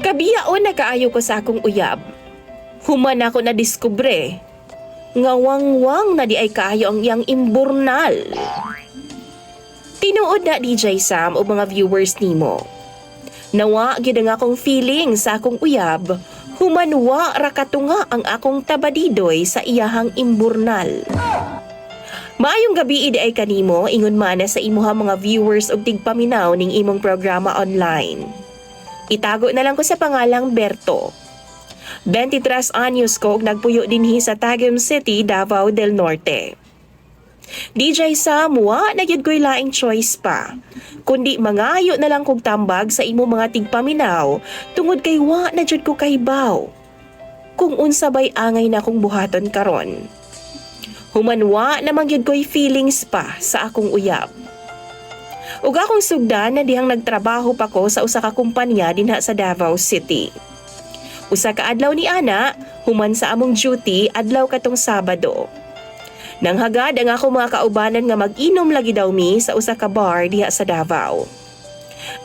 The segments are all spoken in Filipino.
Kabiyaon na kaayo ko sa akong uyab. Human ako na diskubre. Ngawang-wang na di ay kaayo ang iyang imburnal. Tinuod na DJ Sam o mga viewers nimo. Nawa gyud ang akong feeling sa akong uyab, humanwa ra katunga ang akong tabadidoy sa iyahang imburnal. Maayong gabi idi ay kanimo, ingon mana sa imuha mga viewers og tigpaminaw ning imong programa online. Itago na lang ko sa pangalang Berto. 23 anyos ko ug nagpuyo dinhi sa Tagum City, Davao del Norte. DJ Sam, wa na gyud ko'y laing choice pa, kundi mangayo na lang kog tambag sa imo mga tigpaminaw tungod kay wa na jud ko kahibaw kung unsa bay angay na kong buhaton karon. Humanwa naman gyud ko'y feelings pa sa akong uyab. Ug akong sugdan na dihang nagtrabaho pa ko sa usa ka kumpanya dinha sa Davao City. Usa ka adlaw ni ana, human sa among duty adlaw katong Sabado. Nang hagad ang ako mga kaubanan nga mag-inom lagi daw mi sa usa ka bar diha sa Davao.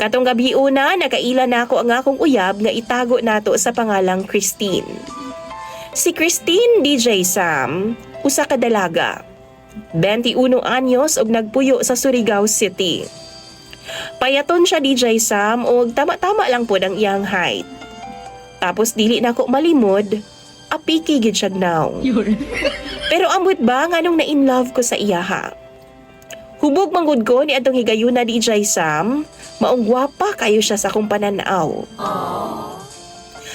Katong gabi una, nakaila na ako ang akong uyab nga itago nato sa pangalang Christine. Si Christine, DJ Sam, usa ka dalaga. 21 anyos og nagpuyo sa Surigao City. Payaton siya DJ Sam og tama-tama lang pod ang iyang height. Tapos dili na ko malimod, apiki gid siya now. Pero ambot ba nganong na in love ko sa iyaha? Hubog manggod ko ni atong higayuna DJ Sam, maong gwapa kayo siya sa akong pananaw.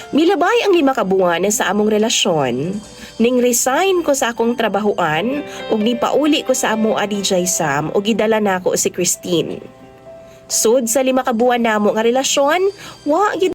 Milabay ang 5 ka buwan sa among relasyon, ning resign ko sa akong trabahuan ug nipauli ko sa amo a DJ Sam ug gidala nako si Christine. Sud sa 5 ka buwan namo nga relasyon, wa gid